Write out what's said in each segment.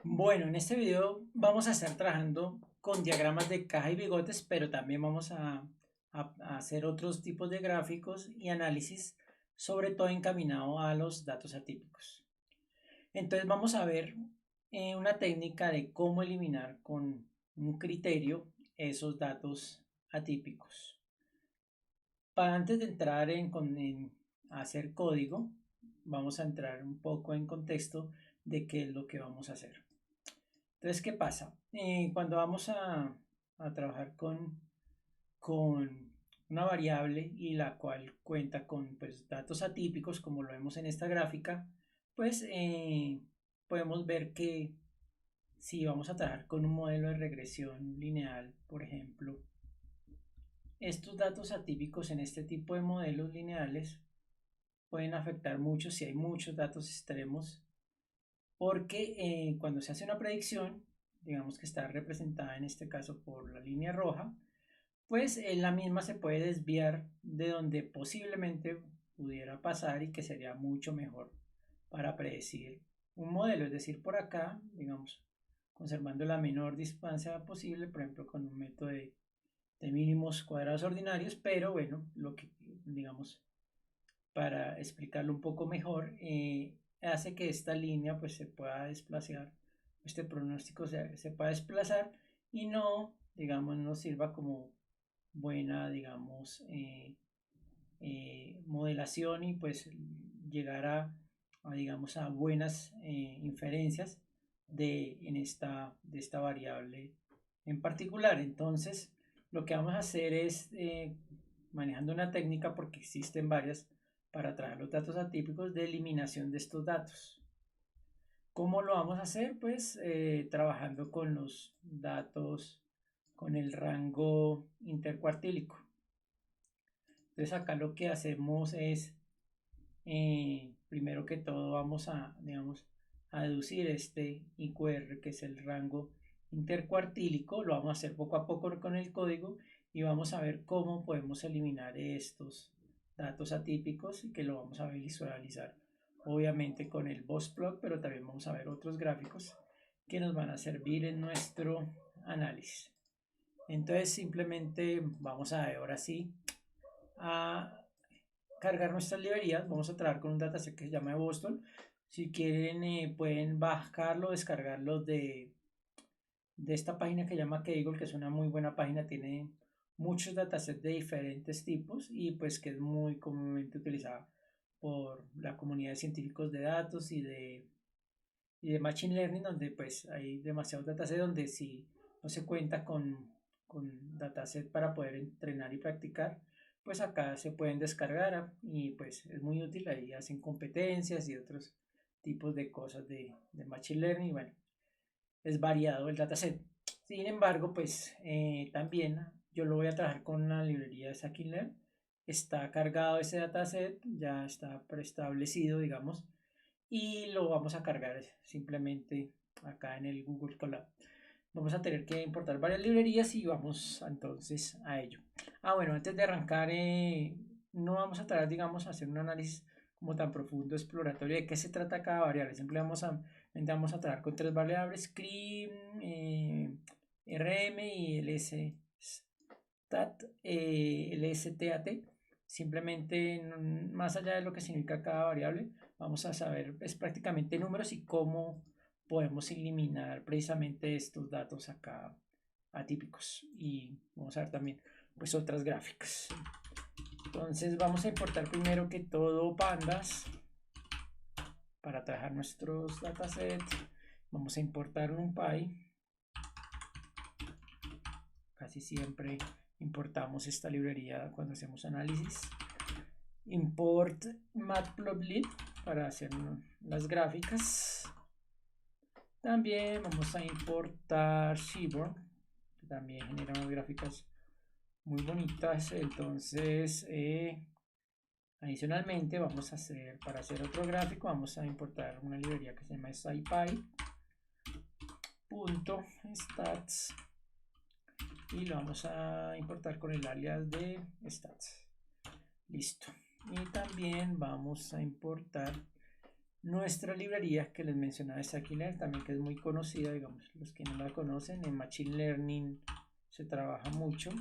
Bueno, en este video vamos a estar trabajando con diagramas de caja y bigotes, pero también vamos a hacer otros tipos de gráficos y análisis, sobre todo encaminado a los datos atípicos. Entonces vamos a ver una técnica de cómo eliminar con un criterio esos datos atípicos. Para antes de entrar en hacer código, vamos a entrar un poco en contexto de qué es lo que vamos a hacer. Entonces, ¿qué pasa? Cuando vamos a trabajar con una variable y la cual cuenta con pues, datos atípicos, como lo vemos en esta gráfica, pues podemos ver que si vamos a trabajar con un modelo de regresión lineal, por ejemplo, estos datos atípicos en este tipo de modelos lineales pueden afectar mucho si hay muchos datos extremos porque cuando se hace una predicción, digamos que está representada en este caso por la línea roja, pues la misma se puede desviar de donde posiblemente pudiera pasar y que sería mucho mejor para predecir un modelo, es decir, por acá, digamos, conservando la menor distancia posible, por ejemplo, con un método de mínimos cuadrados ordinarios, pero bueno, lo que digamos, para explicarlo un poco mejor, hace que esta línea pues se pueda desplazar, este pronóstico se pueda desplazar y no, digamos, no sirva como buena, digamos, modelación y pues llegar digamos, a buenas inferencias de esta variable en particular. Entonces, lo que vamos a hacer es, manejando una técnica, porque existen varias, para traer los datos atípicos de eliminación de estos datos. ¿Cómo lo vamos a hacer? Pues trabajando con los datos con el rango intercuartílico. Entonces acá lo que hacemos es, primero que todo vamos a, digamos, a deducir este IQR, que es el rango intercuartílico. Lo vamos a hacer poco a poco con el código y vamos a ver cómo podemos eliminar estos datos atípicos y que lo vamos a visualizar obviamente con el Bossplot, pero también vamos a ver otros gráficos que nos van a servir en nuestro análisis. Entonces simplemente vamos a ahora sí a cargar nuestras librerías. Vamos a trabajar con un dataset que se llama Boston. Si quieren pueden bajarlo, descargarlo de esta página que se llama Kaggle, que es una muy buena página, tiene muchos datasets de diferentes tipos y pues que es muy comúnmente utilizada por la comunidad de científicos de datos y de Machine Learning, donde pues hay demasiados datasets donde si no se cuenta con dataset para poder entrenar y practicar, pues acá se pueden descargar y pues es muy útil, ahí hacen competencias y otros tipos de cosas de Machine Learning, y bueno, es variado el dataset. Sin embargo, pues también yo lo voy a trabajar con una librería de Scikit-Learn. Está cargado ese dataset, ya está preestablecido, digamos, y lo vamos a cargar simplemente acá en el Google Colab. Vamos a tener que importar varias librerías y vamos entonces a ello. Bueno, antes de arrancar, no vamos a tratar, digamos, a hacer un análisis como tan profundo, exploratorio de qué se trata cada variable. Simplemente vamos a trabajar con tres variables, CRIM, RM y LSTAT. Simplemente, más allá de lo que significa cada variable, vamos a saber es prácticamente números y cómo podemos eliminar precisamente estos datos acá atípicos, y vamos a ver también pues otras gráficas. Entonces vamos a importar primero que todo pandas para trabajar nuestros datasets. Vamos a importar NumPy. Casi siempre importamos esta librería cuando hacemos análisis. Import matplotlib para hacer las gráficas. También vamos a importar Seaborn, que también genera unas gráficas muy bonitas. Entonces, adicionalmente, vamos a hacer, para hacer otro gráfico, vamos a importar una librería que se llama scipy.stats y lo vamos a importar con el alias de stats. Listo. Y también vamos a importar nuestra librería que les mencionaba, Scikit-Learn, también que es muy conocida, digamos, los que no la conocen, en Machine Learning se trabaja mucho.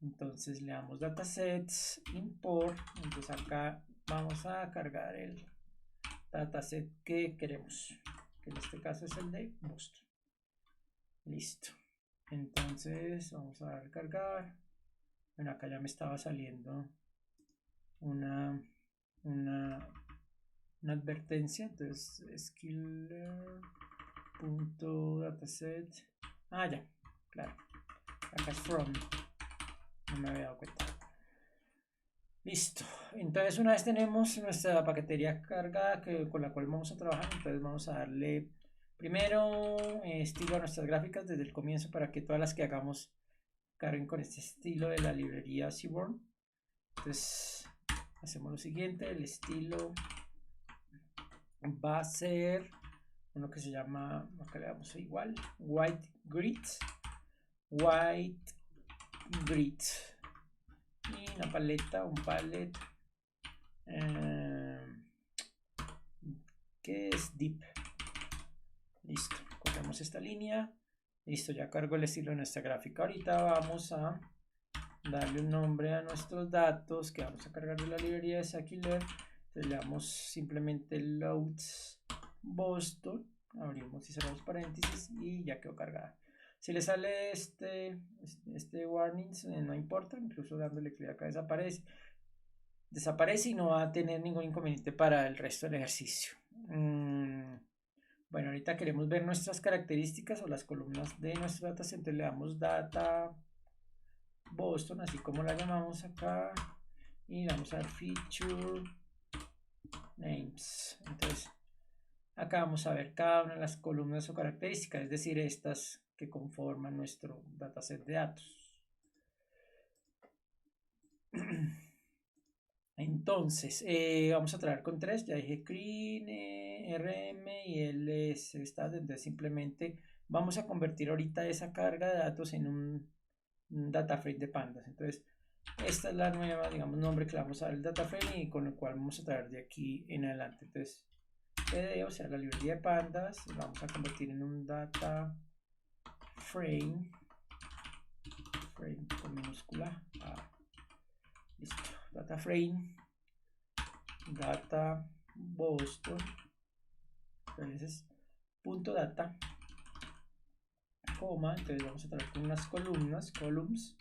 Entonces le damos datasets, import, entonces acá vamos a cargar el dataset que queremos, que en este caso es el de Boston. Listo. Entonces vamos a dar cargar. Bueno, acá ya me estaba saliendo una advertencia. Entonces skiller.dataset. Ah, ya, claro. Acá es from. No me había dado cuenta. Listo. Entonces una vez tenemos nuestra paquetería cargada con la cual vamos a trabajar, entonces vamos a darle primero estilo a nuestras gráficas desde el comienzo para que todas las que hagamos carguen con este estilo de la librería Seaborn. Entonces hacemos lo siguiente, el estilo va a ser uno que se llama, acá le damos igual, white grid y una paleta, un palette que es deep. Listo, corremos esta línea. Listo, ya cargo el estilo de nuestra gráfica. Ahorita vamos a darle un nombre a nuestros datos que vamos a cargar de la librería de Scikit-Learn. Entonces le damos simplemente loads Boston, abrimos y cerramos paréntesis y ya quedó cargada. Si le sale este warning, no importa, incluso dándole clic acá desaparece y no va a tener ningún inconveniente para el resto del ejercicio. Bueno, ahorita queremos ver nuestras características o las columnas de nuestro dataset. Entonces le damos data Boston, así como la llamamos acá, y vamos a dar feature names. Entonces acá vamos a ver cada una de las columnas o características, es decir, estas que conforman nuestro dataset de datos. Entonces, vamos a trabajar con tres, ya dije clean, rm y ls stat, entonces simplemente vamos a convertir ahorita esa carga de datos en un data frame de pandas. Entonces, esta es la nueva, digamos, nombre que le vamos a dar al data frame y con el cual vamos a traer de aquí en adelante. Entonces, PD, o sea, la librería de pandas, vamos a convertir en un data frame con minúscula A. Listo, data frame, data Boston, entonces punto data, coma, entonces vamos a traer con unas columns,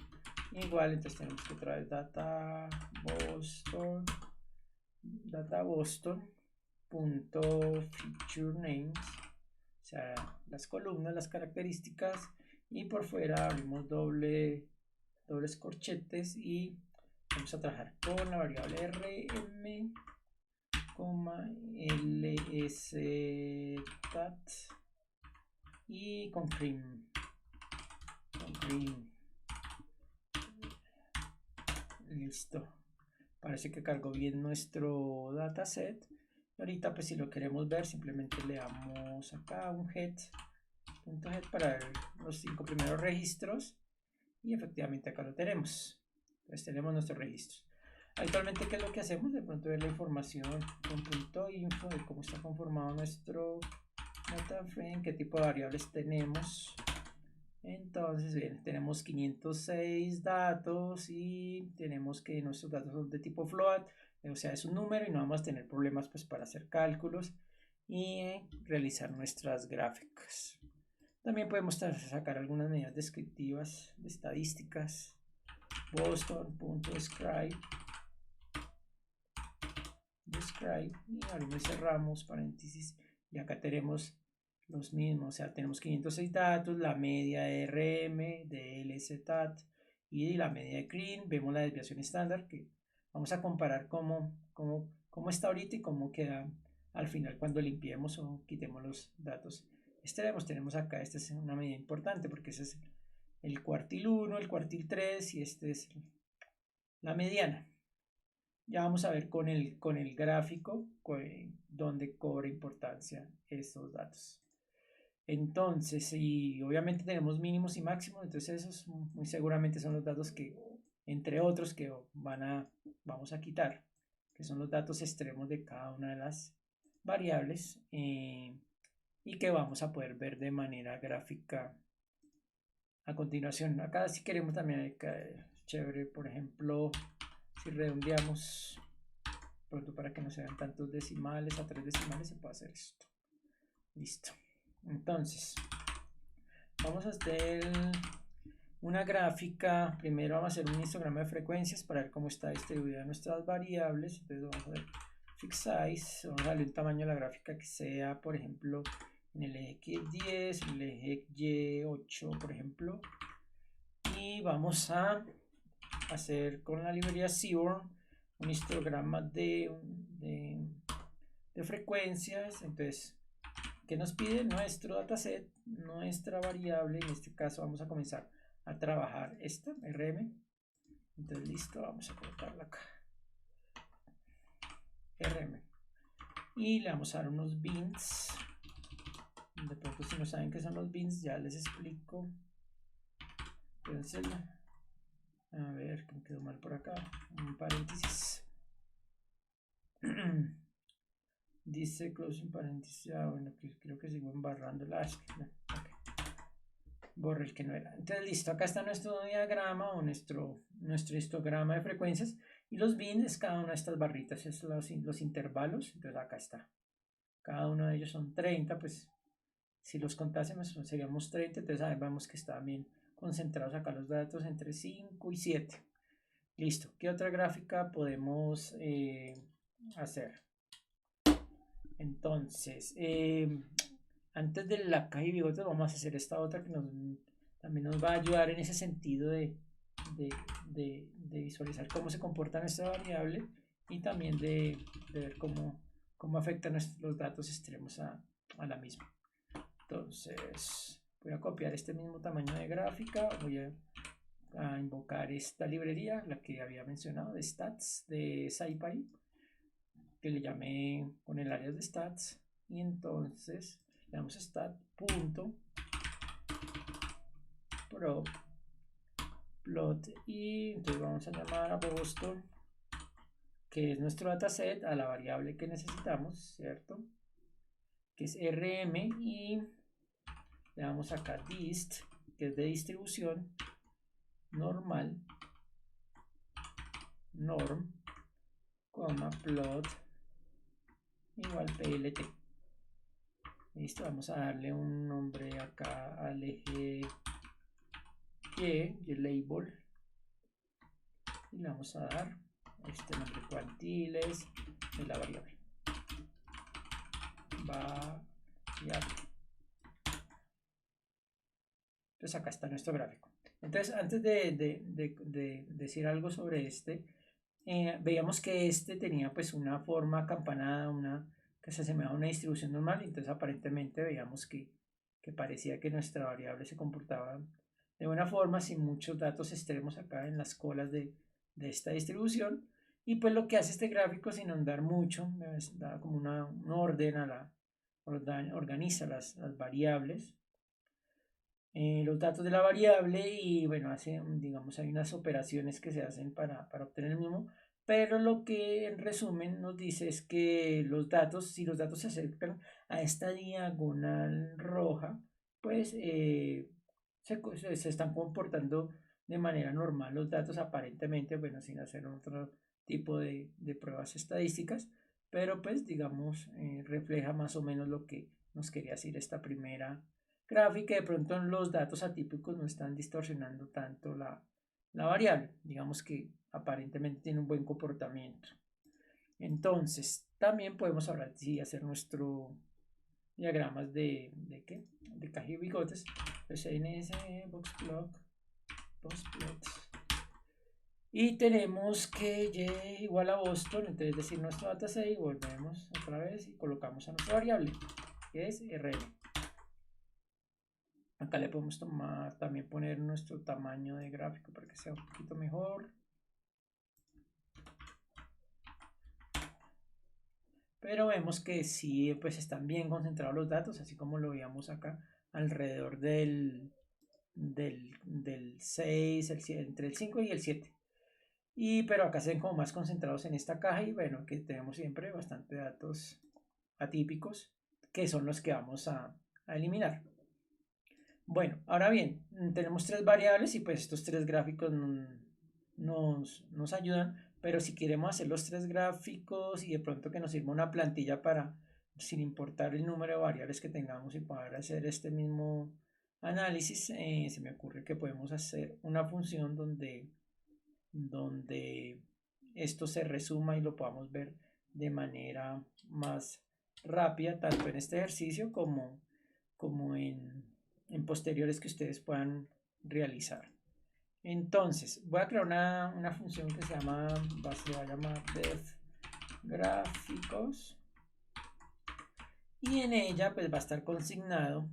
igual, entonces tenemos que traer data Boston punto feature names, o sea, las columnas, las características, y por fuera abrimos dobles corchetes y vamos a trabajar con la variable rm, lstat y con cream. Listo, parece que cargó bien nuestro dataset. Ahorita pues si lo queremos ver simplemente le damos acá un head.head para ver los 5 primeros registros y efectivamente acá lo tenemos. Entonces tenemos nuestros registros. Actualmente, ¿qué es lo que hacemos? De pronto ver la información con .info de cómo está conformado nuestro data frame, qué tipo de variables tenemos. Entonces, bien, tenemos 506 datos y tenemos que nuestros datos son de tipo float, o sea, es un número y no vamos a tener problemas pues para hacer cálculos y realizar nuestras gráficas. También podemos sacar algunas medidas descriptivas de estadísticas. Boston.describe y abrimos y cerramos paréntesis y acá tenemos los mismos, o sea, tenemos 506 datos, la media de RM, de LSTAT y la media de CLEAN. Vemos la desviación estándar que vamos a comparar cómo está ahorita y cómo queda al final cuando limpiemos o quitemos los datos extremos. Tenemos acá, esta es una medida importante porque ese es el cuartil 1, el cuartil 3 y este es la mediana. Ya vamos a ver con el gráfico donde cobra importancia estos datos. Entonces, y obviamente tenemos mínimos y máximos, entonces esos muy seguramente son los datos que, entre otros, que vamos a quitar. que son los datos extremos de cada una de las variables y que vamos a poder ver de manera gráfica a continuación. Acá si queremos también, chévere, por ejemplo, si redondeamos pronto para que no se vean tantos decimales, a 3 decimales se puede hacer esto. Listo. Entonces, vamos a hacer una gráfica. Primero vamos a hacer un histograma de frecuencias para ver cómo está distribuida nuestras variables. Entonces vamos a ver fix size. Vamos a darle un tamaño a la gráfica que sea, por ejemplo, en el eje X10, en el eje Y8, por ejemplo. Y vamos a hacer con la librería Seaborn un histograma de frecuencias. Entonces, ¿qué nos pide? Nuestro dataset, nuestra variable. En este caso vamos a comenzar a trabajar esta RM. Entonces, listo, vamos a colocarla acá. RM. Y le vamos a dar unos bins. De pronto, si no saben qué son los bins, ya les explico. Entonces, a ver, que me quedó mal por acá. Un paréntesis. Dice closing paréntesis. Bueno, creo que sigo embarrando la. Okay. Borre el que no era. Entonces, listo. Acá está nuestro diagrama o nuestro histograma de frecuencias. Y los bins es cada una de estas barritas. Es los intervalos. Entonces, acá está. Cada uno de ellos son 30. Pues, si los contásemos, seríamos 30. Entonces, ahí vemos que están bien concentrados acá los datos entre 5 y 7. Listo. ¿Qué otra gráfica podemos hacer? Entonces, antes de la caja y bigotes vamos a hacer esta otra que también nos va a ayudar en ese sentido de visualizar cómo se comporta nuestra variable y también de ver cómo afectan los datos extremos a la misma. Entonces, voy a copiar este mismo tamaño de gráfica, voy a invocar esta librería, la que había mencionado de stats de SciPy, que le llamé con el área de stats, y entonces le damos stat.plot y entonces vamos a llamar a Boston, que es nuestro dataset, a la variable que necesitamos, ¿cierto? Que es RM, y le damos acá dist, que es de distribución normal, norm, plot igual plt. Listo, vamos a darle un nombre acá al eje y label, y le vamos a dar este nombre cuantiles de la variable variable. Entonces acá está nuestro gráfico. Entonces, antes de decir algo sobre este, veíamos que este tenía pues una forma acampanada, que se asemejaba a una distribución normal. Entonces aparentemente veíamos que parecía que nuestra variable se comportaba de buena forma, sin muchos datos extremos acá en las colas de esta distribución. Y pues lo que hace este gráfico, sin ahondar mucho, da como un orden organiza las variables, los datos de la variable, y bueno, digamos, hay unas operaciones que se hacen para obtener el mismo. Pero lo que en resumen nos dice es que si los datos se acercan a esta diagonal roja, pues se están comportando de manera normal los datos, aparentemente, bueno, sin hacer otro tipo de pruebas estadísticas, pero pues digamos, refleja más o menos lo que nos quería decir esta primera gráfica. De pronto los datos atípicos no están distorsionando tanto la variable, digamos que aparentemente tiene un buen comportamiento. Entonces, también podemos ahora sí hacer nuestro diagramas de caja y bigotes. Pues NS boxplot, y tenemos que y igual a Boston, entonces decir nuestro dataset, y volvemos otra vez y colocamos a nuestra variable, que es RM. Acá le podemos también poner nuestro tamaño de gráfico para que sea un poquito mejor. Pero vemos que sí, pues están bien concentrados los datos, así como lo veíamos acá, alrededor del 6, entre el 5 y el 7. pero acá se ven como más concentrados en esta caja y bueno, que tenemos siempre bastante datos atípicos que son los que vamos a eliminar. Bueno, ahora bien, tenemos tres variables y pues estos tres gráficos nos ayudan, pero si queremos hacer los tres gráficos y de pronto que nos sirva una plantilla para, sin importar el número de variables que tengamos y poder hacer este mismo análisis, se me ocurre que podemos hacer una función donde esto se resuma y lo podamos ver de manera más rápida, tanto en este ejercicio como en posteriores que ustedes puedan realizar. Entonces, voy a crear una función que se llama, se va a llamar def gráficos y en ella pues va a estar consignado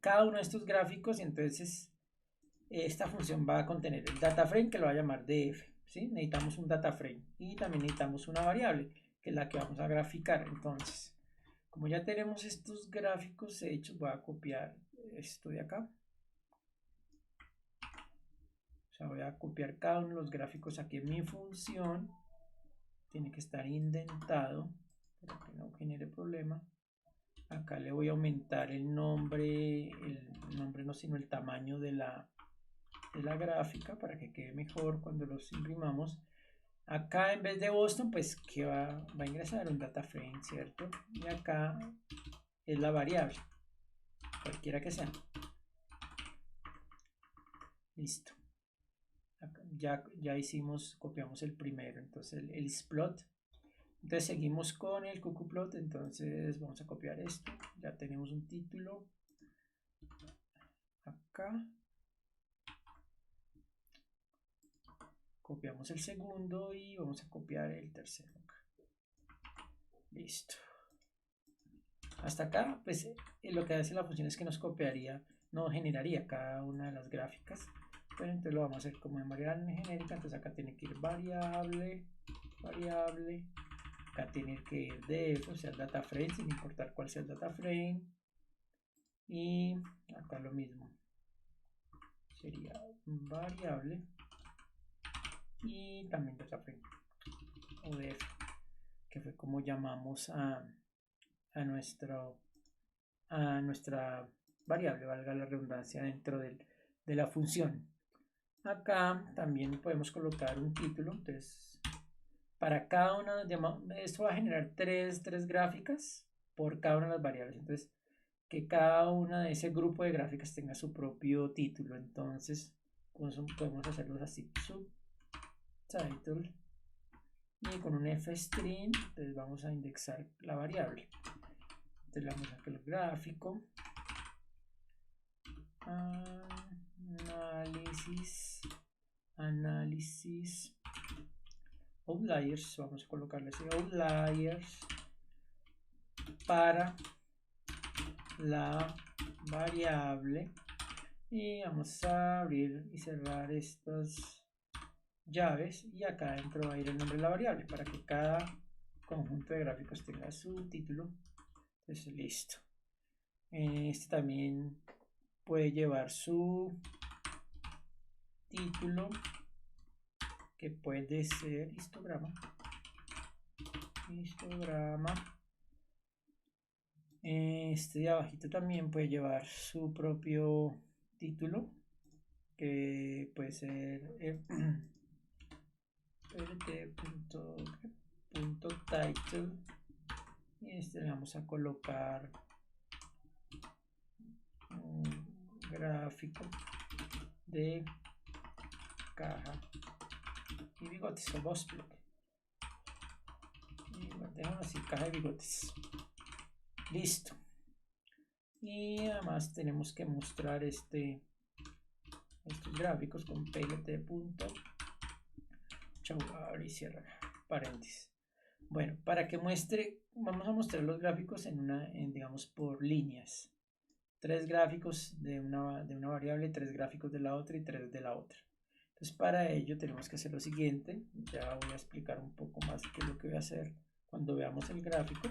cada uno de estos gráficos y entonces esta función va a contener el data frame que lo va a llamar df, ¿sí? Necesitamos un data frame y también necesitamos una variable que es la que vamos a graficar. Entonces, como ya tenemos estos gráficos hechos, voy a copiar esto de acá. O sea, voy a copiar cada uno de los gráficos aquí en mi función. Tiene que estar indentado para que no genere problema. Acá le voy a aumentar el nombre no, sino el tamaño de la gráfica para que quede mejor cuando los imprimamos. Acá en vez de Boston, pues que va a ingresar un data frame, ¿cierto? Y acá es la variable, cualquiera que sea. Listo. Acá ya hicimos, copiamos el primero, entonces el splot. Entonces seguimos con el cuckooplot, entonces vamos a copiar esto. Ya tenemos un título. Acá. Copiamos el segundo y vamos a copiar el tercero acá. Listo. Hasta acá, pues lo que hace la función es que nos copiaría, no generaría cada una de las gráficas. Pero entonces lo vamos a hacer como en variable genérica. Entonces acá tiene que ir variable, variable. Acá tiene que ir def, o sea, el data frame, sin importar cuál sea el data frame. Y acá lo mismo. Sería variable. Y también data frame. O def, que fue como llamamos a nuestra variable, valga la redundancia, dentro de la función. Acá también podemos colocar un título. Entonces, para cada una, esto va a generar tres gráficas por cada una de las variables. Entonces, que cada una de ese grupo de gráficas tenga su propio título. Entonces, podemos hacerlos así: subtitle y con un f-string. Entonces, vamos a indexar la variable. Entonces, le vamos a hacer el gráfico. Análisis outliers, vamos a colocarle ese outliers para la variable y vamos a abrir y cerrar estas llaves y acá dentro va a ir el nombre de la variable para que cada conjunto de gráficos tenga su título. Entonces, listo. Este también puede llevar su título, que puede ser histograma. Este de abajito también puede llevar su propio título, que puede ser rt.title, y este le vamos a colocar un gráfico de caja y bigotes o bossplot. Y dejamos así, caja de bigotes. Listo. Y además tenemos que mostrar estos gráficos con plt. Abre y cierra paréntesis. Bueno, para que muestre, vamos a mostrar los gráficos digamos, por líneas. 3 gráficos de una variable, 3 gráficos de la otra y 3 de la otra. Entonces, para ello tenemos que hacer lo siguiente. Ya voy a explicar un poco más qué es lo que voy a hacer cuando veamos el gráfico.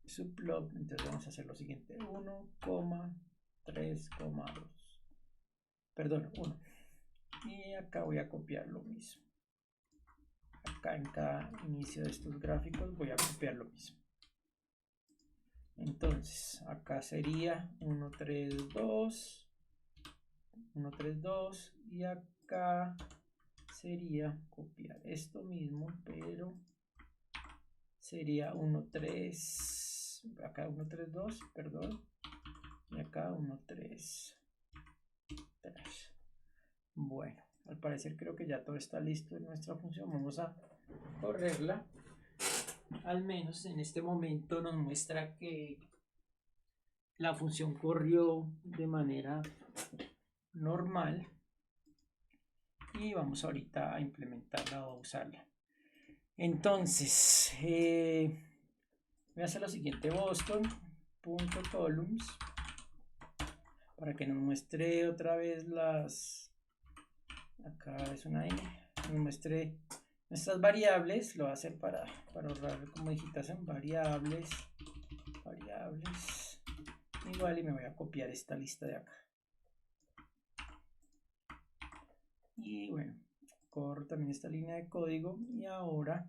Subplot, entonces vamos a hacer lo siguiente: 1,3,2. Perdón, 1. Y acá voy a copiar lo mismo. Acá en cada inicio de estos gráficos voy a copiar lo mismo. Entonces, acá sería 1, 3, 2, 1, 3, 2, y acá sería copiar esto mismo, pero sería 1, 3, acá 1, 3, 2, perdón, y acá 1, 3, 3. Bueno, al parecer creo que ya todo está listo en nuestra función. Vamos a correrla. Al menos en este momento nos muestra que la función corrió de manera normal y vamos ahorita a implementarla o a usarla. Entonces voy a hacer lo siguiente: Boston.columns, para que nos muestre otra vez acá es una n, nos muestre nuestras variables. Lo voy a hacer para ahorrar como digitación. Variables igual, y me voy a copiar esta lista de acá. Y bueno, corro también esta línea de código, y ahora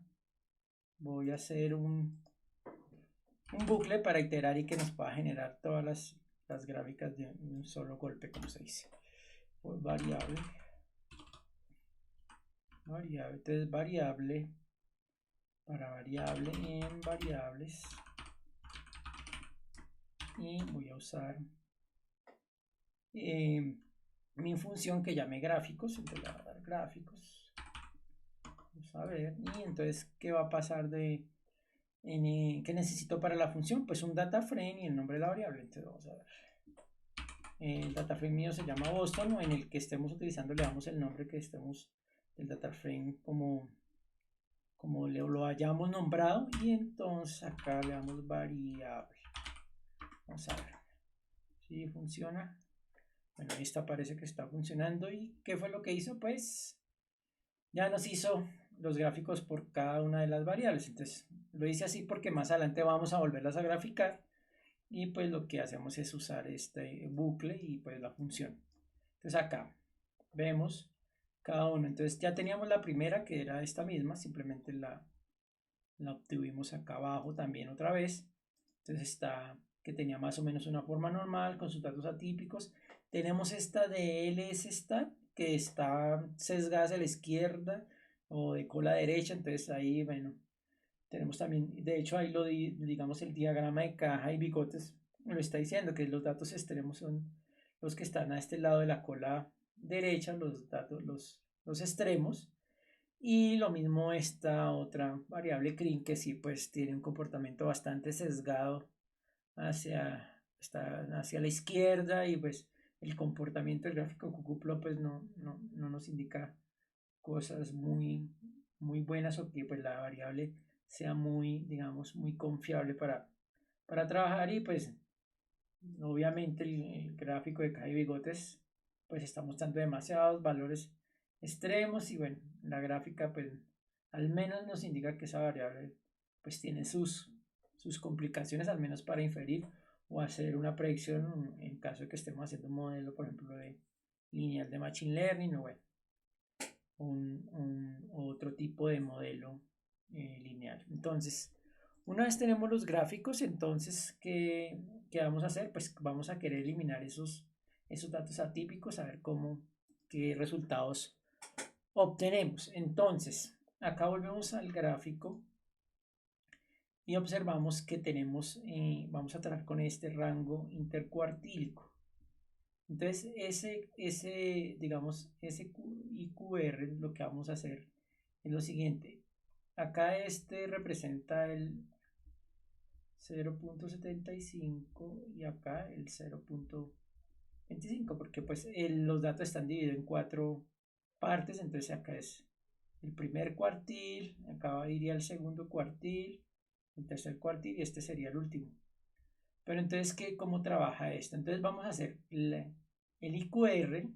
voy a hacer un bucle para iterar y que nos pueda generar todas las gráficas de un solo golpe, como se dice. Pues variable, entonces variable, para variable en variables, y voy a usar mi función que llame gráficos. Entonces le voy a dar gráficos. Vamos a ver, y entonces ¿qué va a pasar ¿qué necesito para la función? Pues un data frame y el nombre de la variable. Entonces vamos a ver, el data frame mío se llama Boston, o en el que estemos utilizando le damos el nombre que estemos del data frame como lo hayamos nombrado, y entonces acá le damos variable. Vamos a ver si funciona. Bueno, esta parece que está funcionando. ¿Y qué fue lo que hizo? Pues ya nos hizo los gráficos por cada una de las variables. Entonces lo hice así porque más adelante vamos a volverlas a graficar, y pues lo que hacemos es usar este bucle y pues la función. Entonces acá vemos cada uno. Entonces ya teníamos la primera, que era esta misma, simplemente la obtuvimos acá abajo también otra vez. Entonces está que tenía más o menos una forma normal con sus datos atípicos. Tenemos esta de LSStat, que está sesgada hacia la izquierda o de cola derecha. Entonces ahí, bueno, tenemos también, de hecho ahí digamos, el diagrama de caja y bigotes lo está diciendo, que los datos extremos son los que están a este lado de la cola derecha, los datos, los extremos. Y lo mismo esta otra variable crin, que sí pues tiene un comportamiento bastante sesgado hacia la izquierda, y pues el comportamiento del gráfico QQPlot pues no nos indica cosas muy buenas, o que pues la variable sea muy, digamos, muy confiable para trabajar. Y pues obviamente el gráfico de caja y bigotes pues está mostrando demasiados valores extremos, y bueno, la gráfica pues al menos nos indica que esa variable pues tiene sus complicaciones, al menos para inferir o hacer una predicción en caso de que estemos haciendo un modelo, por ejemplo, de lineal de machine learning, o bueno, otro tipo de modelo lineal. Entonces, una vez tenemos los gráficos, entonces ¿qué vamos a hacer? Pues vamos a querer eliminar esos datos atípicos, a ver qué resultados obtenemos. Entonces acá volvemos al gráfico y observamos que tenemos, vamos a trabajar con este rango intercuartílico. Entonces digamos, ese IQR, lo que vamos a hacer es lo siguiente. Acá este representa el 0.75 y acá el 0.25, porque pues los datos están divididos en 4 partes. Entonces acá es el primer cuartil, acá iría el segundo cuartil, el tercer cuartil, y este sería el último. Pero entonces, ¿cómo trabaja esto? Entonces vamos a hacer el IQR,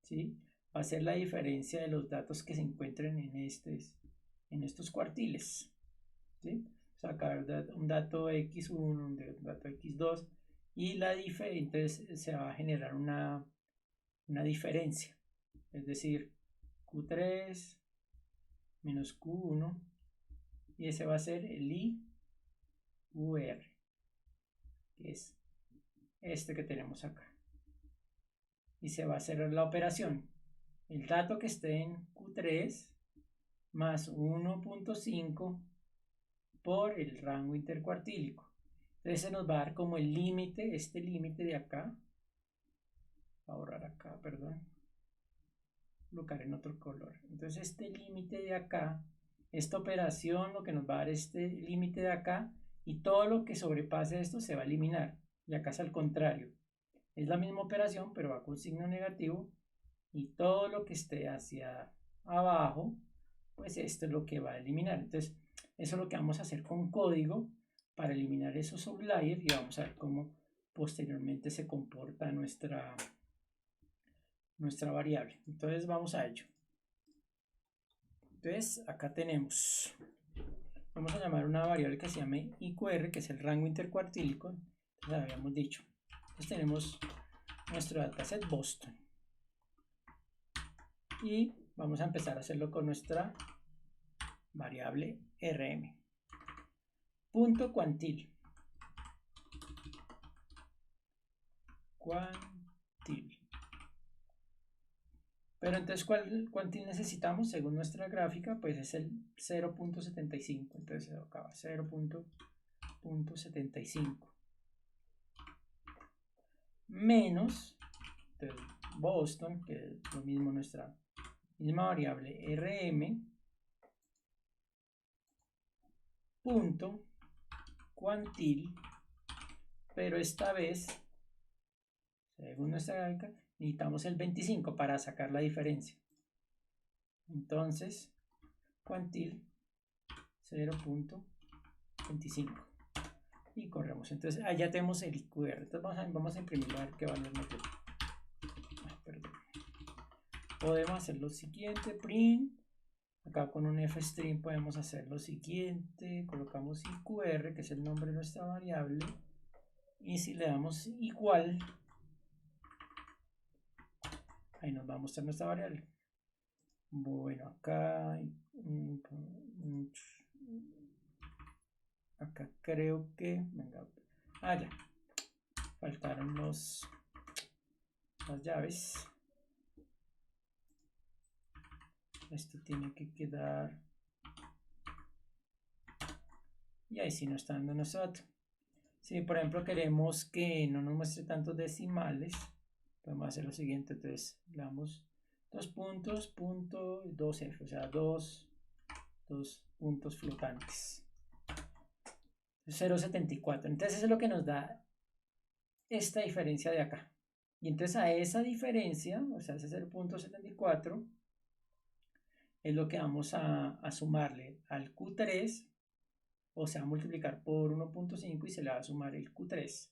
¿sí? Va a ser la diferencia de los datos que se encuentren en estos cuartiles, ¿sí? Sacar un dato x1, un dato x2, y entonces se va a generar una diferencia. es decir, Q3 menos Q1, y ese va a ser el IUR, que es este que tenemos acá. Y se va a hacer la operación. El dato que esté en Q3 más 1.5 por el rango intercuartílico. Entonces se nos va a dar como el límite, este límite de acá. Voy a borrar acá, perdón. Colocar en otro color. Entonces este límite de acá, esta operación, lo que nos va a dar este límite de acá, y todo lo que sobrepase esto se va a eliminar. Y acá es al contrario. Es la misma operación, pero va con signo negativo. Y todo lo que esté hacia abajo, pues esto es lo que va a eliminar. Entonces, eso es lo que vamos a hacer con código para eliminar esos outliers, y vamos a ver cómo posteriormente se comporta nuestra variable. Entonces, vamos a ello. Entonces, acá tenemos, vamos a llamar una variable que se llame IQR, que es el rango intercuartílico. Entonces, habíamos dicho. Entonces, tenemos nuestro dataset Boston. Y vamos a empezar a hacerlo con nuestra variable rm. Punto cuantil. Pero entonces, ¿cuál cuantil necesitamos? Según nuestra gráfica, pues es el 0.75. Entonces se acaba 0.75. Menos, entonces, Boston, que es lo mismo nuestra misma variable rm, punto cuantil, pero esta vez, según nuestra gráfica, necesitamos el 25 para sacar la diferencia. Entonces, cuantil 0.25. Y corremos. Entonces, allá tenemos el IQR. Entonces, vamos a imprimirlo a ver qué valor nos da. Perdón. Podemos hacer lo siguiente, print. Acá con un fstring podemos hacer lo siguiente. Colocamos IQR, que es el nombre de nuestra variable. Y si le damos igual, ahí nos va a mostrar nuestra variable. Bueno, acá creo que, venga, ya faltaron las llaves. Esto tiene que quedar, y ahí sí nos está dando nuestro dato. Si por ejemplo queremos que no nos muestre tantos decimales, podemos hacer lo siguiente. Entonces le damos 2 puntos, punto 2F, o sea, dos puntos flotantes. 0.74. Entonces eso es lo que nos da esta diferencia de acá. Y entonces a esa diferencia, o sea, ese 0.74, es lo que vamos a sumarle al Q3, o sea, multiplicar por 1.5 y se le va a sumar el Q3.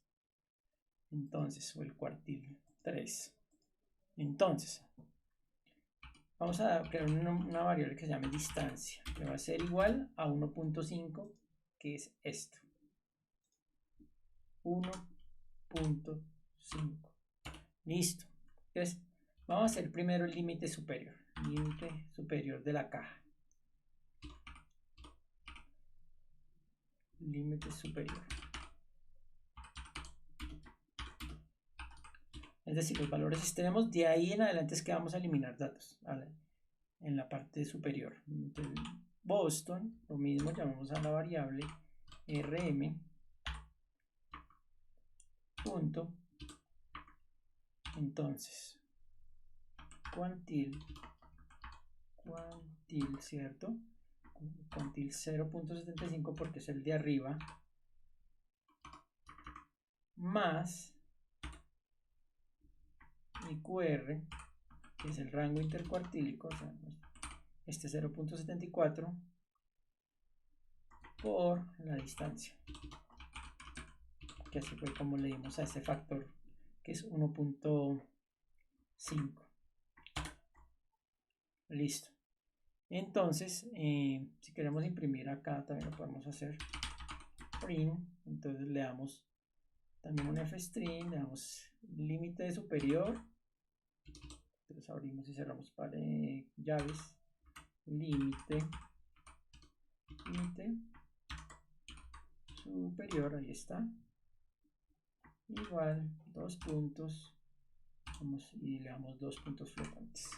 Entonces, o el cuartil 3. Entonces, vamos a crear una variable que se llame distancia, que va a ser igual a 1.5, que es esto. 1.5. Listo. Entonces, vamos a hacer primero el límite superior. Límite superior de la caja. Límite superior. Es decir, los valores extremos, de ahí en adelante es que vamos a eliminar datos en la parte superior. Entonces, Boston, lo mismo, llamamos a la variable rm, punto, entonces, cuantil, ¿cierto? Cuantil 0.75 porque es el de arriba, más IQR, que es el rango intercuartílico, o sea, este 0.74 por la distancia, que así fue como le dimos a este factor, que es 1.5. Listo. Entonces, si queremos imprimir acá, también lo podemos hacer print. Entonces le damos también un fstring, le damos límite superior. Entonces abrimos y cerramos para llaves, límite superior, ahí está, igual, 2 puntos, vamos y le damos 2 puntos flotantes.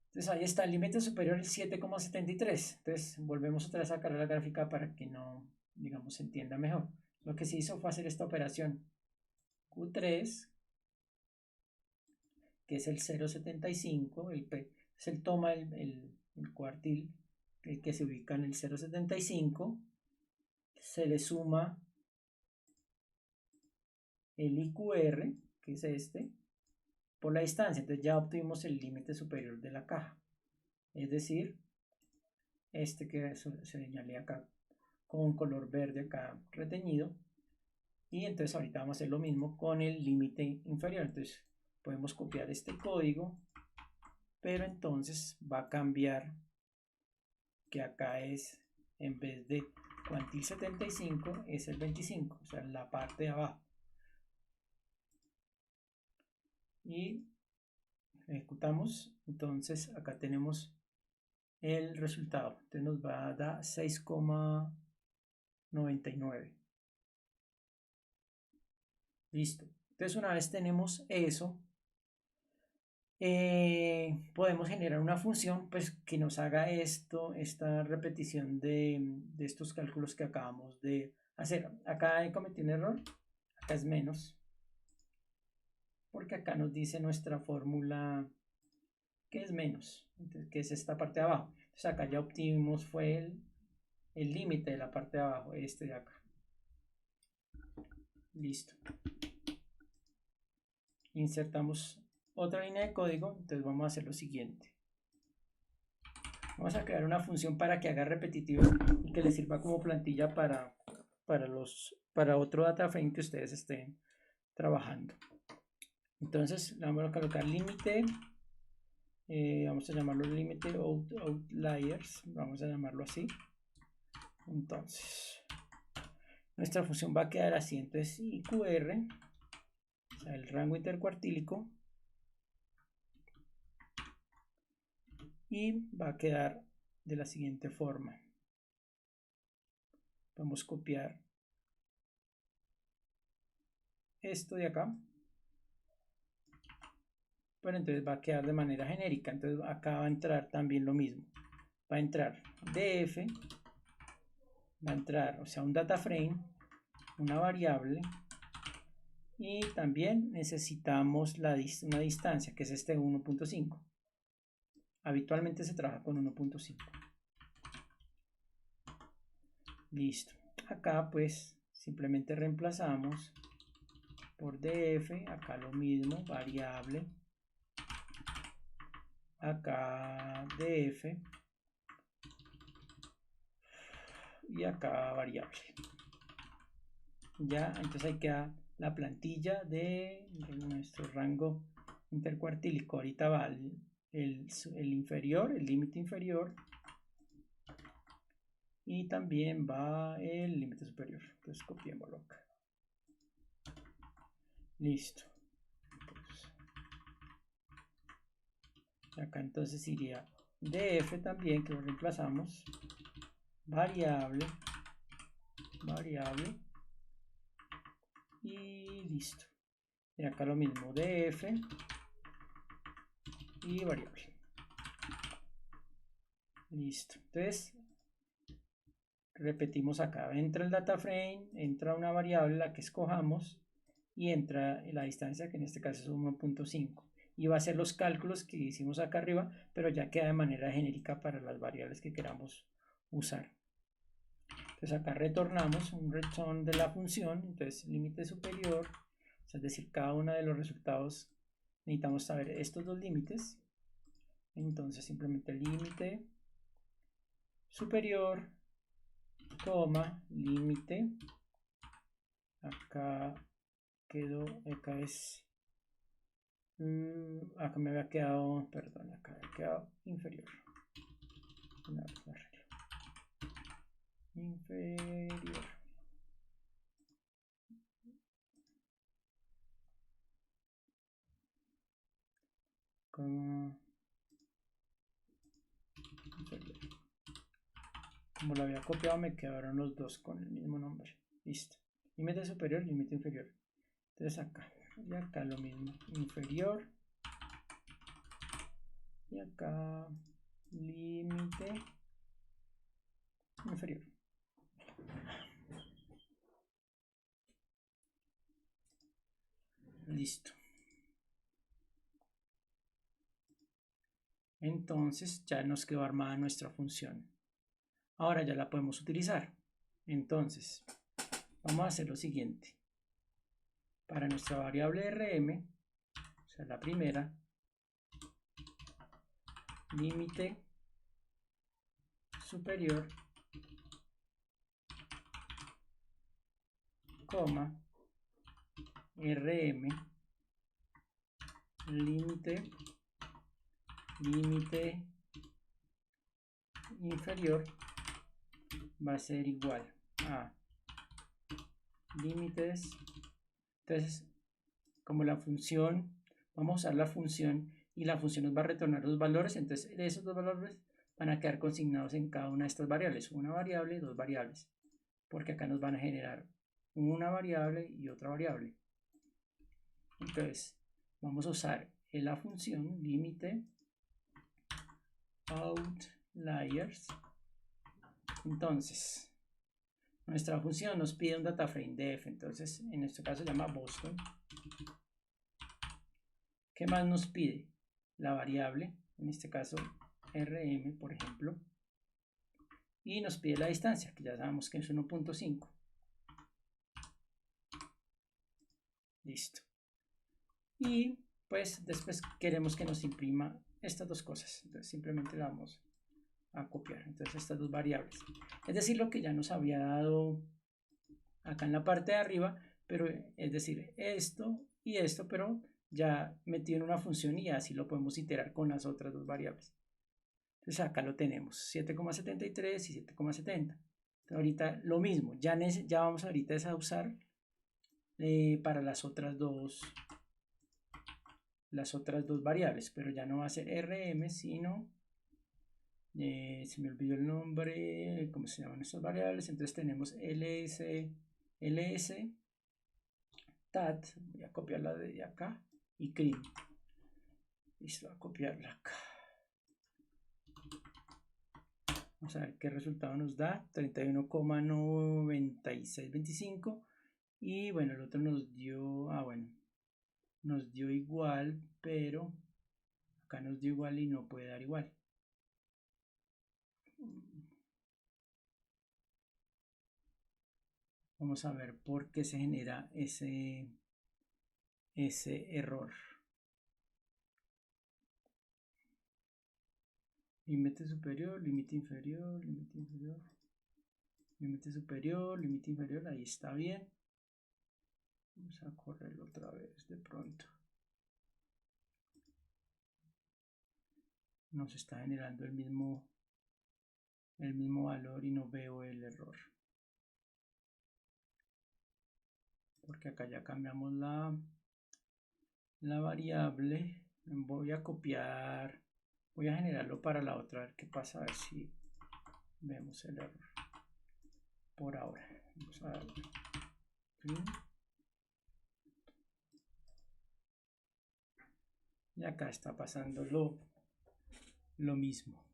Entonces ahí está, el límite superior es 7,73. Entonces volvemos otra vez a sacar la gráfica para que no, digamos, se entienda mejor. Lo que se hizo fue hacer esta operación Q3, que es el 0,75, el P, es el toma el cuartil, el que se ubica en el 0,75, se le suma el IQR, que es este, por la distancia. Entonces ya obtuvimos el límite superior de la caja, es decir, este que se señalé acá con color verde acá reteñido. Y entonces ahorita vamos a hacer lo mismo con el límite inferior. Entonces podemos copiar este código, pero entonces va a cambiar, que acá es, en vez de cuantil 75 es el 25, o sea, la parte de abajo. Y ejecutamos, entonces acá tenemos el resultado. Entonces nos va a dar 6,99. Listo. Entonces una vez tenemos eso, podemos generar una función pues que nos haga esta repetición de estos cálculos que acabamos de hacer. Acá he cometido un error, acá es menos, porque acá nos dice nuestra fórmula que es menos, entonces, que es esta parte de abajo. Entonces acá ya obtuvimos fue el límite de la parte de abajo, este de acá. Listo. Insertamos otra línea de código, entonces vamos a hacer lo siguiente. Vamos a crear una función para que haga repetitivo y que le sirva como plantilla para otro data frame que ustedes estén trabajando. Entonces le vamos a colocar límite, vamos a llamarlo límite outliers, vamos a llamarlo así. Entonces nuestra función va a quedar así, entonces IQR, o sea, el rango intercuartílico, y va a quedar de la siguiente forma. Vamos a copiar esto de acá, pero entonces va a quedar de manera genérica. Entonces acá va a entrar también lo mismo, va a entrar df, va a entrar, o sea, un data frame, una variable, y también necesitamos una distancia, que es este 1.5. Habitualmente se trabaja con 1.5. Listo. Acá pues simplemente reemplazamos por df, acá lo mismo, variable, acá df y acá variable. Ya, entonces ahí queda la plantilla de nuestro rango intercuartílico. Ahorita va el inferior, el límite inferior, y también va el límite superior. Entonces copiémoslo acá. Listo. Acá entonces iría df también, que lo reemplazamos, variable, y listo. Y acá lo mismo, df y variable. Listo. Entonces repetimos acá, entra el data frame, entra una variable, la que escojamos, y entra la distancia, que en este caso es 1.5, y va a hacer los cálculos que hicimos acá arriba, pero ya queda de manera genérica para las variables que queramos usar. Entonces acá retornamos un return de la función, entonces límite superior, es decir, cada uno de los resultados necesitamos saber estos dos límites. Entonces simplemente límite superior, coma, límite, acá quedó, acá es, acá me había quedado, perdón, acá había quedado inferior. Una vez lo arreglo. Inferior. como lo había copiado, me quedaron los dos con el mismo nombre. Listo. Límite superior, límite inferior. Entonces acá y acá lo mismo, inferior, y acá límite inferior. Listo. Entonces ya nos quedó armada nuestra función. Ahora ya la podemos utilizar. Entonces vamos a hacer lo siguiente. Para nuestra variable rm, o sea la primera, límite superior, coma, rm, límite inferior va a ser igual a límites. Entonces, como la función, vamos a usar la función y la función nos va a retornar los valores, entonces esos dos valores van a quedar consignados en cada una de estas variables, una variable, dos variables, porque acá nos van a generar una variable y otra variable. Entonces, vamos a usar la función límite outliers. Entonces, nuestra función nos pide un data frame de f, entonces en este caso se llama Boston. ¿Qué más nos pide? La variable, en este caso rm, por ejemplo, y nos pide la distancia, que ya sabemos que es 1.5. Listo. Y pues después queremos que nos imprima estas dos cosas, entonces simplemente la vamos a copiar, entonces estas dos variables, es decir, lo que ya nos había dado acá en la parte de arriba, pero es decir, esto y esto, pero ya metido en una función y así lo podemos iterar con las otras dos variables. Entonces acá lo tenemos, 7,73 y 7,70. Ahorita lo mismo, ya vamos ahorita a usar para las otras dos variables, pero ya no va a ser rm, sino se me olvidó el nombre, ¿cómo se llaman estas variables? Entonces tenemos ls tat, voy a copiarla de acá, y crim. Listo, voy a copiarla acá. Vamos a ver qué resultado nos da, 31,9625. Y bueno, el otro nos dio, nos dio igual, pero acá nos dio igual y no puede dar igual. Vamos a ver por qué se genera ese error. Límite superior, límite inferior, límite inferior, límite superior, límite inferior, ahí está bien. Vamos a correrlo otra vez de pronto. Nos está generando el mismo valor y no veo el error. Porque acá ya cambiamos la variable. Voy a copiar, voy a generarlo para la otra, a ver qué pasa, a ver si vemos el error. Por ahora, vamos a darle. Y acá está pasando lo mismo.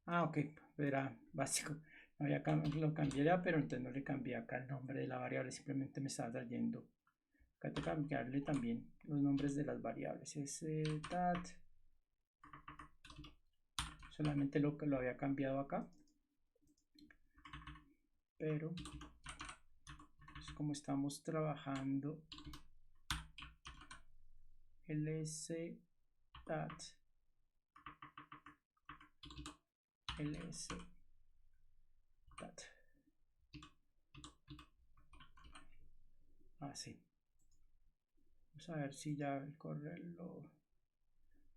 Ok, era básico. Lo cambié ya, pero entonces no le cambié acá el nombre de la variable, simplemente me estaba trayendo. Acá tengo que cambiarle también los nombres de las variables. Tat. Solamente lo que lo había cambiado acá. Pero pues como estamos trabajando ls tat ls tat así. Vamos a ver si ya el correo,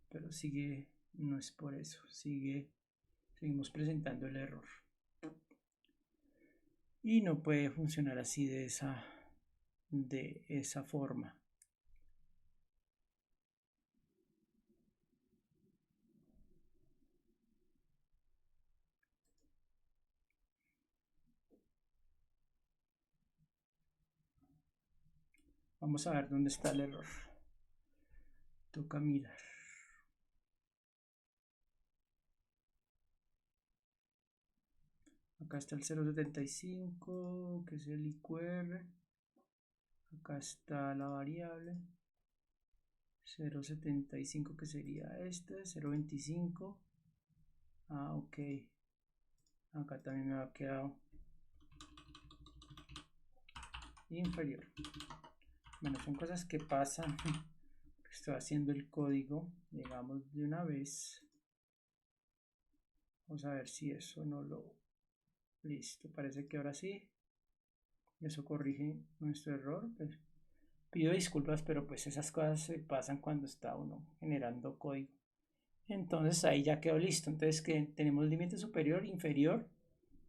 pero sigue, no es por eso, seguimos presentando el error. Y no puede funcionar así de esa forma. Vamos a ver dónde está el error. Toca mirar. Acá está el 0.75, que es el IQR. Acá está la variable. 0.75, que sería este. 0.25. Ah, ok. Acá también me ha quedado inferior. Bueno, son cosas que pasan. Estoy haciendo el código, digamos, de una vez. Vamos a ver si eso no lo... Listo, parece que ahora sí. Eso corrige nuestro error. Pues, pido disculpas, pero pues esas cosas se pasan cuando está uno generando código. Entonces ahí ya quedó listo. Entonces que tenemos límite superior, inferior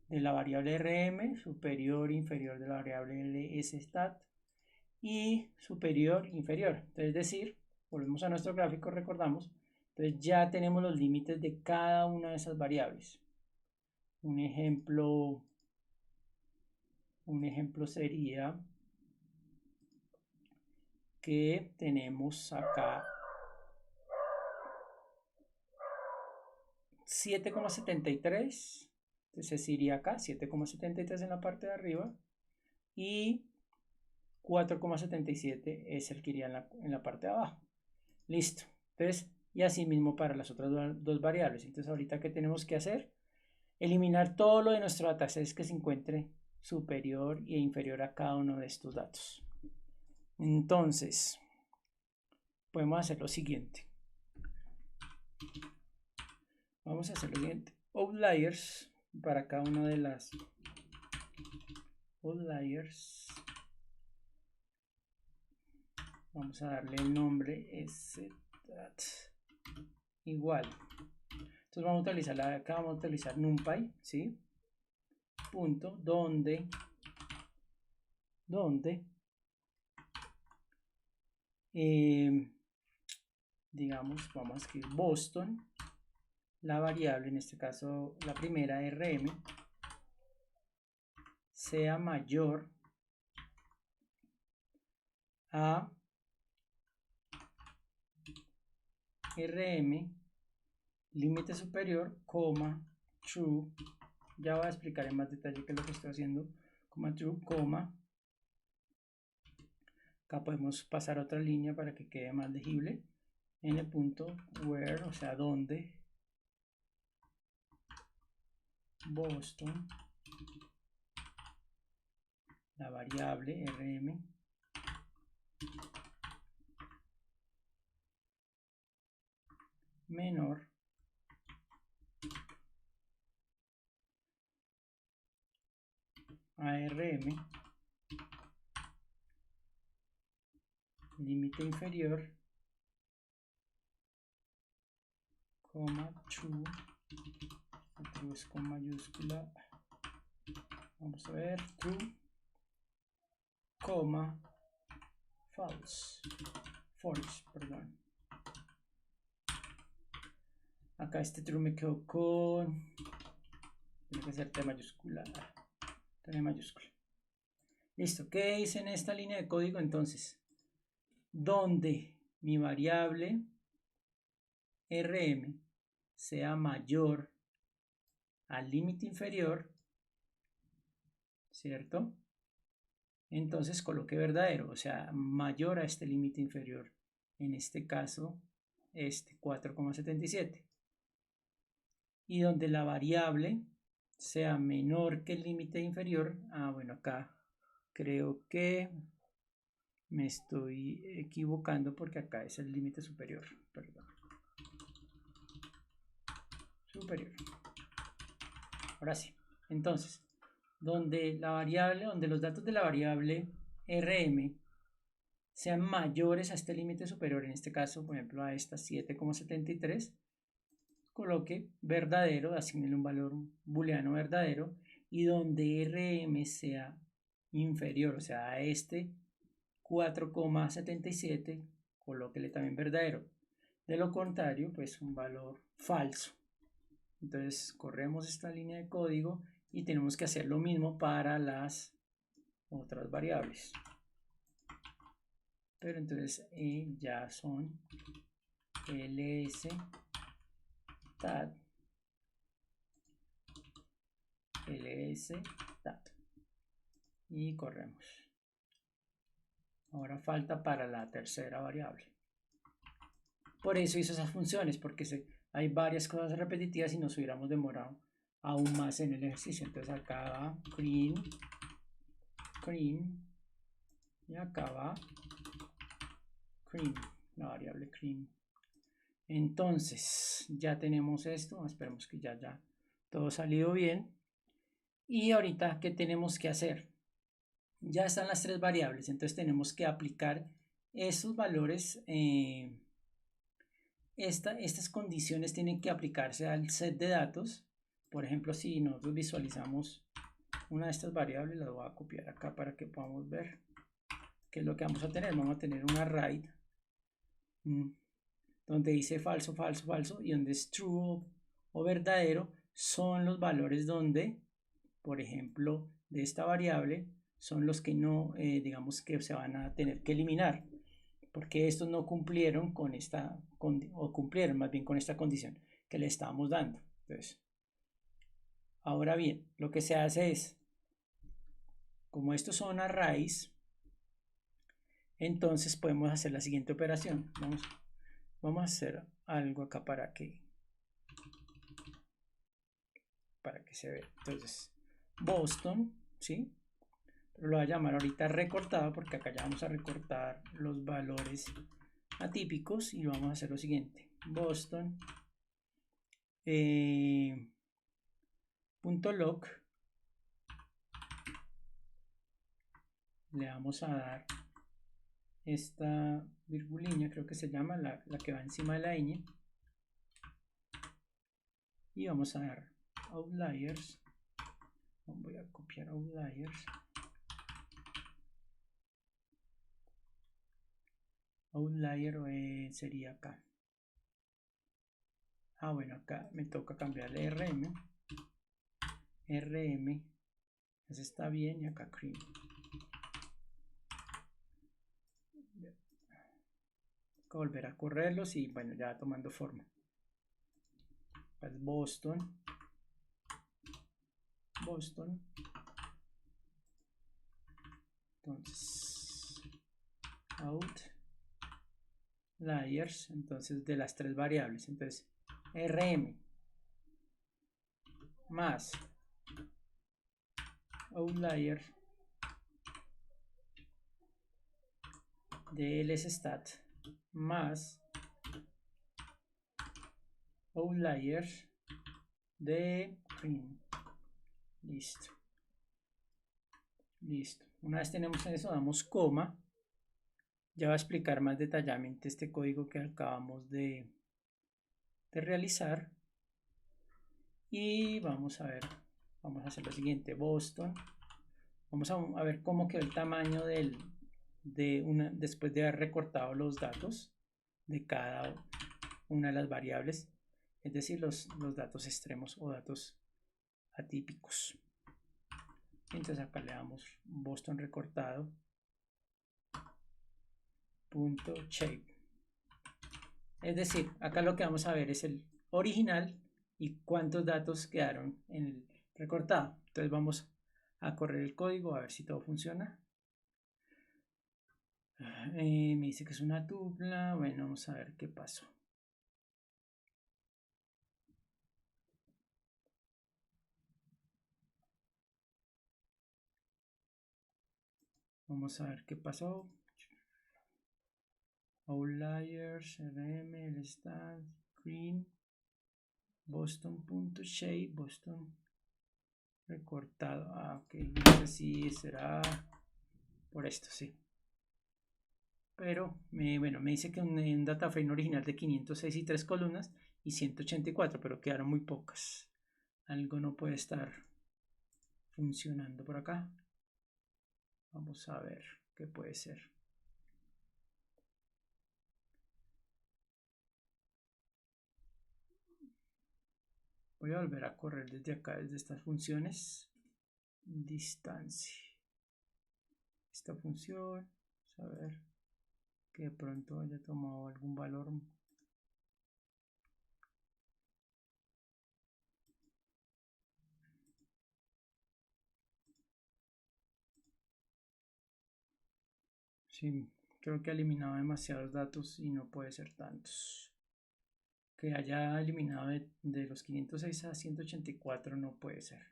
de la variable rm, superior, inferior de la variable lstat y superior, inferior. Entonces, es decir, volvemos a nuestro gráfico, recordamos. Entonces ya tenemos los límites de cada una de esas variables. Un ejemplo sería que tenemos acá 7,73. Entonces iría acá 7,73 en la parte de arriba y 4,77 es el que iría en la parte de abajo. Listo. Entonces, y así mismo para las otras dos variables. Entonces, ahorita, ¿qué tenemos que hacer? Eliminar todo lo de nuestro dataset que se encuentre superior e inferior a cada uno de estos datos. Entonces, podemos hacer lo siguiente. Vamos a hacer lo siguiente. Outliers para cada una de las outliers. Vamos a darle el nombre stat igual. Entonces vamos a utilizar acá vamos a utilizar NumPy, ¿sí? Punto donde digamos, vamos a escribir Boston, la variable, en este caso la primera rm, sea mayor a rm, límite superior, coma, true, ya voy a explicar en más detalle qué es lo que estoy haciendo, coma, true, coma, acá podemos pasar otra línea para que quede más legible, en el punto where, o sea, donde Boston, la variable rm, menor a rm, límite inferior, coma, true, true es con mayúscula, vamos a ver, true, coma, false, perdón. Acá este true me quedó con, tiene que ser T mayúscula, T mayúscula. Listo, ¿qué hice en esta línea de código entonces? Donde mi variable rm sea mayor al límite inferior, ¿cierto? Entonces coloqué verdadero, o sea, mayor a este límite inferior. En este caso, este 4,77. Y donde la variable sea menor que el límite inferior, bueno, acá creo que me estoy equivocando porque acá es el límite superior, perdón. Superior. Ahora sí. Entonces, donde los datos de la variable rm sean mayores a este límite superior, en este caso, por ejemplo, a esta 7,73, coloque verdadero, asigne un valor booleano verdadero, y donde rm sea inferior, o sea, a este 4,77, colóquele también verdadero. De lo contrario, pues un valor falso. Entonces corremos esta línea de código y tenemos que hacer lo mismo para las otras variables. pero entonces ya son ls tat ls tat y corremos. Ahora falta para la tercera variable. Por eso hizo esas funciones, porque hay varias cosas repetitivas y nos hubiéramos demorado aún más en el ejercicio. Entonces acá va cream y acá va cream, la variable cream. Entonces ya tenemos esto, esperemos que ya todo salido bien. Y ahorita, ¿qué tenemos que hacer? Ya están las tres variables, entonces tenemos que aplicar esos valores. Estas condiciones tienen que aplicarse al set de datos. Por ejemplo, si nosotros visualizamos una de estas variables, la voy a copiar acá para que podamos ver qué es lo que vamos a tener. Vamos a tener un array donde dice falso, falso, falso, y donde es true o verdadero son los valores donde, por ejemplo, de esta variable son los que no, digamos que se van a tener que eliminar, porque estos no cumplieron con esta, o cumplieron más bien con esta condición que le estábamos dando. Entonces, ahora bien, lo que se hace es, como estos son arrays, entonces podemos hacer la siguiente operación. Vamos a hacer algo acá para que se vea. Entonces, Boston, ¿sí? Pero lo voy a llamar ahorita recortado porque acá ya vamos a recortar los valores atípicos y vamos a hacer lo siguiente. Boston .log, le vamos a dar esta virgulina, creo que se llama la que va encima de la ñ, y vamos a dar outliers. Voy a copiar outliers. Outlier sería acá. Bueno, acá me toca cambiarle rm. Ese está bien, y acá cream. Volver a correrlos y bueno, ya tomando forma. Pues Boston. Entonces, outliers, entonces de las tres variables. Entonces, rm más outlier de lsstat más outlier de cream. Listo. Una vez tenemos eso, damos coma. Ya va a explicar más detalladamente este código que acabamos de realizar. Y vamos a ver, vamos a hacer lo siguiente. Boston. Vamos a ver cómo quedó el tamaño después de haber recortado los datos de cada una de las variables, es decir, los datos extremos o datos atípicos. Entonces acá le damos Boston recortado .shape. Es decir, acá lo que vamos a ver es el original y cuántos datos quedaron en el recortado. Entonces vamos a correr el código a ver si todo funciona. Me dice que es una tupla. Bueno, vamos a ver qué pasó. Vamos a ver qué pasó. Outliers, rm, el stat, green, Boston.shape, Boston recortado. Ok, no sé si será por esto, sí. Pero, bueno, me dice que un data frame original de 506 y 3 columnas y 184, pero quedaron muy pocas. Algo no puede estar funcionando por acá. Vamos a ver qué puede ser. Voy a volver a correr desde acá, desde estas funciones. Distancia. Esta función, vamos a ver. que de pronto haya tomado algún valor. Sí, creo que ha eliminado demasiados datos y no puede ser tantos. Que haya eliminado de los 506 a 184 no puede ser.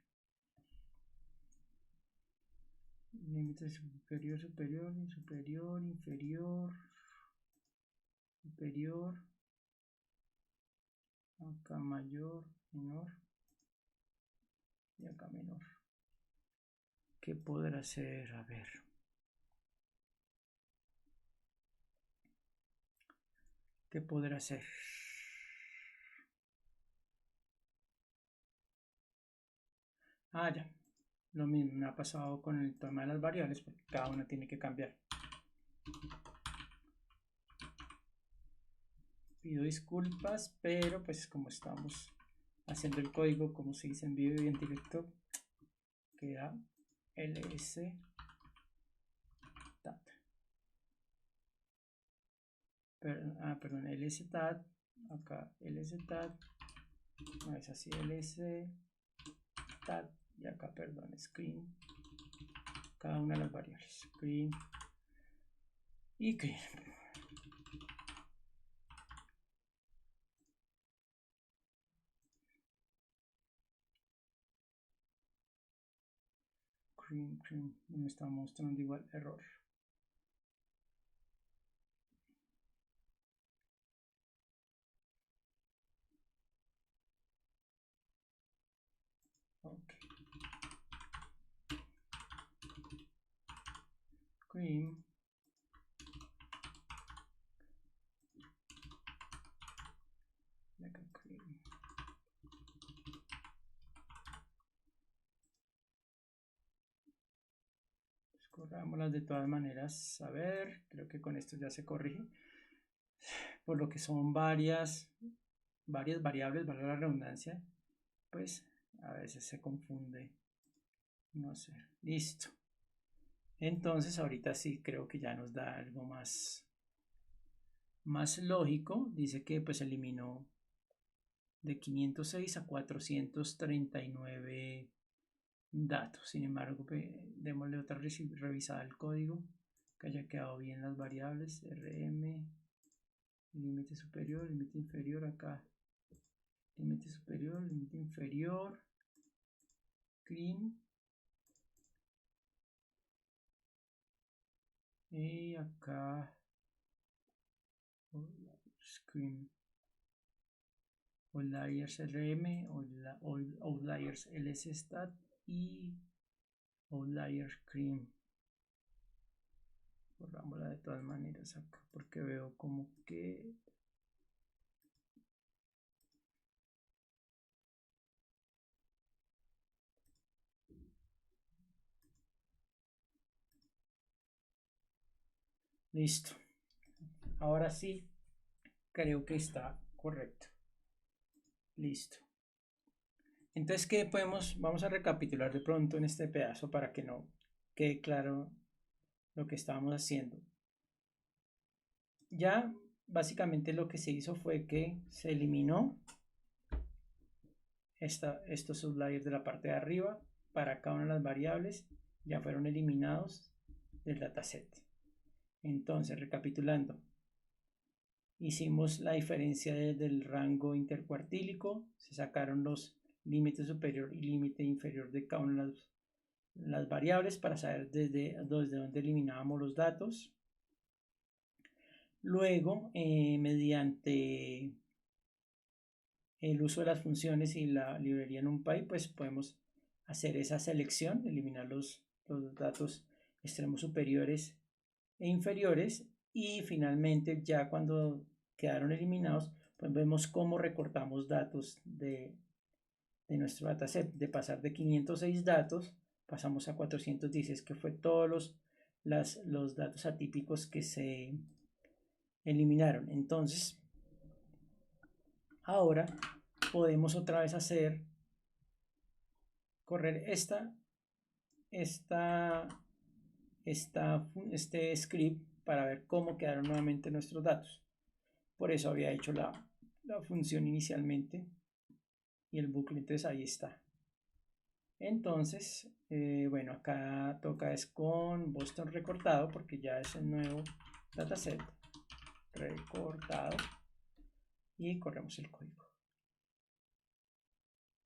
Límite superior, superior, superior, inferior, superior. Acá mayor, menor. Y acá menor. ¿Qué podrá ser? A ver. ¿Qué podrá ser? Ah, ya. Lo mismo me ha pasado con el tema de las variables, porque cada una tiene que cambiar. Pido disculpas, pero pues como estamos haciendo el código, como se dice en vivo y en directo, queda ls tat. Perdón, ls tat, acá ls tat, no es así, ls tat, y acá, perdón, screen, cada una de las variables, screen y clean. Me está mostrando igual error. Ok. Cream. Cream. Corrámoslas de todas maneras. A ver, creo que con esto ya se corrige. Por lo que son varias variables, valga la redundancia, pues a veces se confunde. No sé. Listo. Entonces ahorita sí creo que ya nos da algo más lógico. Dice que pues eliminó de 506 a 439 datos. Sin embargo, démosle otra revisada al código, que haya quedado bien las variables. RM, límite superior, límite inferior, acá límite superior, límite inferior, clean, y acá screen, outliers rm, outliers lsstat y outliers cream. Borrámosla de todas maneras acá porque veo como que listo. Ahora sí creo que está correcto. Listo. Entonces, ¿qué podemos? Vamos a recapitular de pronto en este pedazo para que no quede claro lo que estábamos haciendo. Ya básicamente lo que se hizo fue que se eliminó estos outliers de la parte de arriba para cada una de las variables, ya fueron eliminados del dataset. Entonces, recapitulando, hicimos la diferencia del rango intercuartílico, se sacaron los límites superior y límite inferior de cada una de las variables para saber desde dónde eliminábamos los datos. Luego, mediante el uso de las funciones y la librería NumPy, pues podemos hacer esa selección, eliminar los datos extremos superiores e inferiores, y finalmente ya cuando quedaron eliminados, pues vemos cómo recortamos datos de nuestro dataset. De pasar de 506 datos, pasamos a 416, que fue todos los datos atípicos que se eliminaron. Entonces, ahora podemos otra vez correr este script para ver cómo quedaron nuevamente nuestros datos. Por eso había hecho la función inicialmente y el bucle, entonces ahí está. Entonces, bueno, acá toca es con Boston recortado porque ya es el nuevo dataset recortado y corremos el código.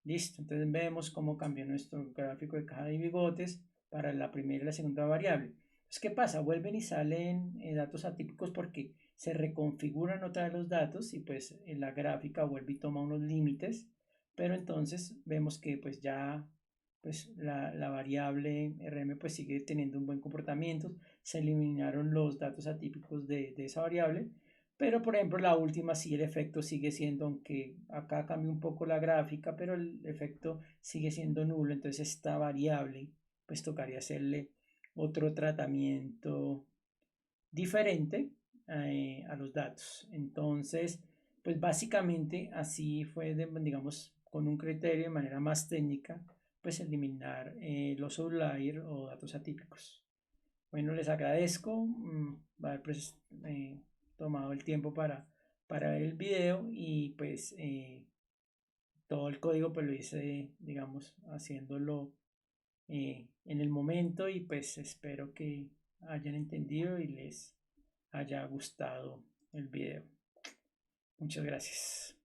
Listo, entonces vemos cómo cambió nuestro gráfico de caja de bigotes para la primera y la segunda variable. Entonces, ¿qué pasa? Vuelven y salen datos atípicos porque se reconfiguran otra vez los datos y pues en la gráfica vuelve y toma unos límites, pero entonces vemos que pues ya pues la variable RM pues sigue teniendo un buen comportamiento, se eliminaron los datos atípicos de esa variable, pero por ejemplo la última sí el efecto sigue siendo, aunque acá cambia un poco la gráfica, pero el efecto sigue siendo nulo, entonces esta variable pues tocaría hacerle otro tratamiento diferente a los datos. Entonces pues básicamente así fue, digamos, con un criterio de manera más técnica, pues eliminar los outliers o datos atípicos. Bueno, les agradezco haber pues, tomado el tiempo para ver el video y pues todo el código pues lo hice, digamos, haciéndolo en el momento y pues espero que hayan entendido y les haya gustado el video. Muchas gracias.